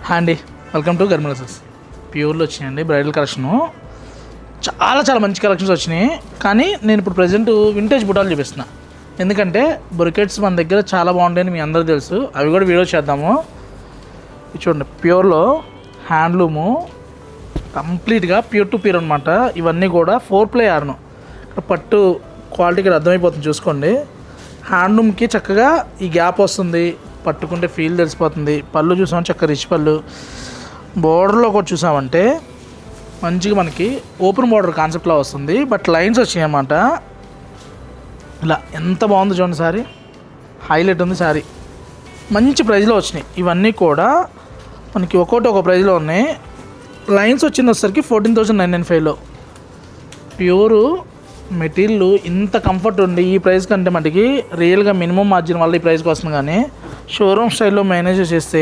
Hi అండి, welcome to గర్మిలసెస్. ప్యూర్లో వచ్చినాయండి bridal collection. చాలా మంచి కలెక్షన్స్ వచ్చినాయి. కానీ నేను ఇప్పుడు ప్రజెంట్ వింటేజ్ బుటాలు చూపిస్తున్నా. ఎందుకంటే బ్రొకెట్స్ మన దగ్గర చాలా బాగుంటాయని మీ అందరికీ తెలుసు. అవి కూడా వీడియో చేద్దాము. చూడండి, ప్యూర్లో హ్యాండ్లూము కంప్లీట్గా ప్యూర్ టు ప్యూర్ అనమాట. ఇవన్నీ కూడా 4 yarn. ఇక్కడ పట్టు క్వాలిటీకి అర్థమైపోతుంది. చూసుకోండి, హ్యాండ్లూమ్కి చక్కగా ఈ గ్యాప్ వస్తుంది, పట్టుకుంటే ఫీల్ తెలిసిపోతుంది. పళ్ళు చూసామంటే చక్కగా రిచ్ పళ్ళు. బోర్డర్లో కూడా చూసామంటే మంచిగా మనకి ఓపెన్ బోర్డర్ కాన్సెప్ట్లో వస్తుంది, బట్ లైన్స్ వచ్చినాయి అన్నమాట. ఇలా ఎంత బాగుంది చూడండి, సారీ హైలైట్ ఉంది. సారీ మంచి ప్రైస్లో వచ్చినాయి. ఇవన్నీ కూడా మనకి ఒక్కొక్కటి ఒక ప్రైస్లో ఉన్నాయి. లైన్స్ వచ్చింది వచ్చేసరికి 14,995లో. ప్యూరు మెటీరియల్ ఇంత కంఫర్ట్ ఉండి ఈ ప్రైస్ కంటే మనకి రియల్గా మినిమం మార్జిన్ వల్ల ఈ ప్రైస్కి వస్తుంది. కానీ షోరూమ్ స్టైల్లో మేనేజ్ చేస్తే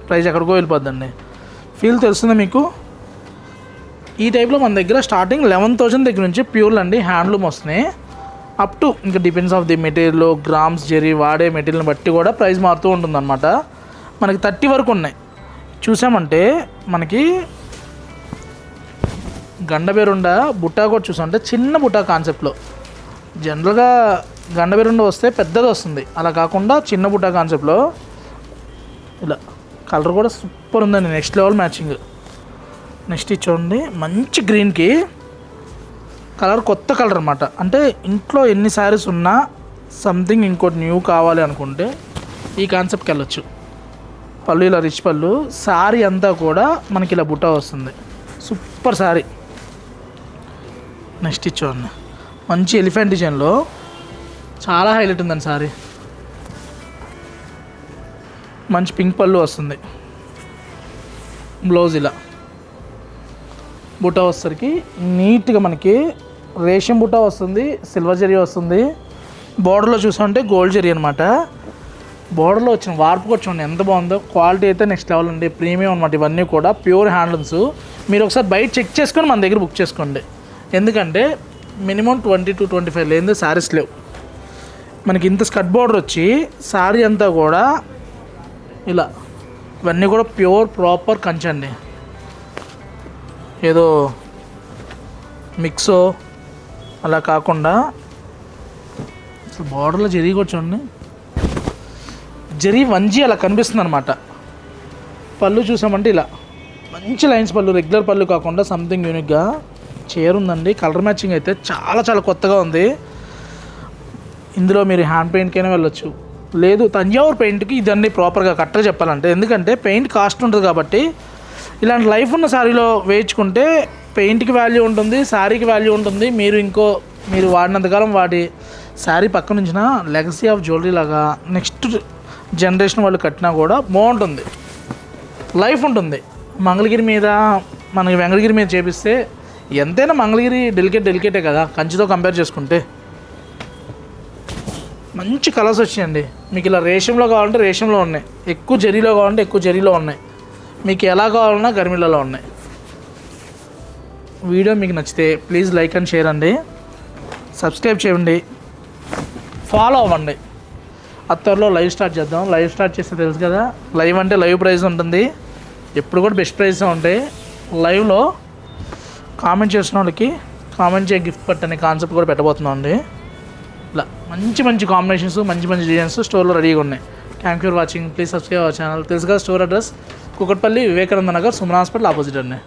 ప్రైస్ ఎక్కడికో వెళ్ళిపోద్దండి. ఫీల్ తెలుస్తుంది మీకు. ఈ టైప్లో మన దగ్గర స్టార్టింగ్ 11,000 దగ్గర నుంచి ప్యూర్లు అండి హ్యాండ్లూమ్ వస్తున్నాయి. అప్ టు ఇంకా depends of the material, grams, zari, వాడే మెటీరియల్ని బట్టి కూడా ప్రైస్ మారుతూ ఉంటుందన్నమాట. మనకి 30 వరకు ఉన్నాయి. చూసామంటే మనకి గండబేరుండ బుట్టా కూడా చూసామంటే చిన్న బుట్టా కాన్సెప్ట్లో. జనరల్గా గండబేరుండ వస్తే పెద్దది వస్తుంది, అలా కాకుండా చిన్న బుట్టా కాన్సెప్ట్లో ఇలా. కలర్ కూడా సూపర్ ఉందండి, నెక్స్ట్ లెవెల్ మ్యాచింగ్. నెక్స్ట్ చూడండి, మంచి గ్రీన్కి కలర్, కొత్త కలర్ అనమాట. అంటే ఇంట్లో ఎన్ని శారీస్ ఉన్నా సంథింగ్ ఇంకోటి న్యూ కావాలి అనుకుంటే ఈ కాన్సెప్ట్కి వెళ్ళొచ్చు. పళ్ళు ఇలా రిచ్ పళ్ళు, శారీ అంతా కూడా మనకి ఇలా బుట్ట వస్తుంది. సూపర్ శారీ. నెక్స్ట్ చూడండి, మంచి ఎలిఫెంట్ డిజైన్లో చాలా హైలైట్ ఉందండి శారీ. మంచి పింక్ పళ్ళు వస్తుంది. బ్లౌజ్ ఇలా బుట్ట వచ్చేసరికి నీట్గా మనకి రేషం బుట్ట వస్తుంది, సిల్వర్ జరీ వస్తుంది. బోర్డర్లో చూసామంటే గోల్డ్ జరీ అనమాట. బోర్డర్లో వచ్చిన వార్పు కూడా చూడండి ఎంత బాగుందో. క్వాలిటీ అయితే నెక్స్ట్ లెవెల్ ఉంది, ప్రీమియం అనమాట. ఇవన్నీ కూడా ప్యూర్ హ్యాండ్లూమ్స్. మీరు ఒకసారి బయట చెక్ చేసుకొని మన దగ్గర బుక్ చేసుకోండి. ఎందుకంటే మినిమం 20 to 25 లేని శారీస్ లేవు. మనకి ఇంత స్కర్ట్ బోర్డర్ వచ్చి శారీ అంతా కూడా ఇలా. ఇవన్నీ కూడా ప్యూర్ ప్రాపర్ కంచండి, ఏదో మిక్సో అలా కాకుండా. అసలు బోర్డర్లో జరీ కూడా చూడండి, జరీ 1G అలా కనిపిస్తుంది అనమాట. పళ్ళు చూసామంటే ఇలా మంచి లైన్స్ పళ్ళు, రెగ్యులర్ పళ్ళు కాకుండా సంథింగ్ యూనిక్గా చీర ఉందండి. కలర్ మ్యాచింగ్ అయితే చాలా కొత్తగా ఉంది. ఇందులో మీరు హ్యాండ్ పెయింట్కైనా వెళ్ళొచ్చు, లేదు తంజావూరు పెయింట్కి ఇదన్నీ ప్రాపర్గా కరెక్ట్గా చెప్పాలంటే. ఎందుకంటే పెయింట్ కాస్ట్ ఉంటుంది కాబట్టి ఇలాంటి లైఫ్ ఉన్న శారీలో వేయించుకుంటే పెయింట్కి వాల్యూ ఉంటుంది, శారీకి వాల్యూ ఉంటుంది. మీరు వాడినంతకాలం వాడి శారీ పక్క నుంచిన లెగసీ ఆఫ్ జ్యువెలరీ లాగా నెక్స్ట్ జనరేషన్ వాళ్ళు కట్టినా కూడా బాగుంటుంది, లైఫ్ ఉంటుంది. మంగళగిరి మీద మనకి వెంకటగిరి మీద చేపిస్తే ఎంతైనా మంగళగిరి డెలికేటే కదా కంచితో కంపేర్ చేసుకుంటే. మంచి కలర్స్ వచ్చాయండి. మీకు ఇలా రేషంలో కావాలంటే రేషంలో ఉన్నాయి, ఎక్కువ జరీలో కావాలంటే ఎక్కువ జరీలో ఉన్నాయి, మీకు ఎలా కావాలన్నా గర్మిలలో ఉన్నాయి. వీడియో మీకు నచ్చితే ప్లీజ్ లైక్ అండ్ షేర్ అండి, సబ్స్క్రైబ్ చేయండి, ఫాలో అవ్వండి. త్వరలో లైవ్ స్టార్ట్ చేద్దాం. లైవ్ స్టార్ట్ చేస్తే తెలుసు కదా, లైవ్ అంటే లైవ్ ప్రైస్ ఉంటుంది, ఎప్పుడు కూడా బెస్ట్ ప్రైస్ ఉంటాయి. లైవ్లో కామెంట్ చేసిన వాళ్ళకి కామెంట్ చేయ గిఫ్ట్ పట్ అనే కాన్సెప్ట్ కూడా పెట్టబోతున్నాం అండి. ఇలా మంచి కాంబినేషన్స్, మంచి డిజైన్స్ స్టోర్లో రెడీగా ఉన్నాయి. Thank you for watching. Please subscribe our channel. తెలుసు కదా, store address Kukatpally, Vivekananda Nagar, Suman hospital opposite అండి.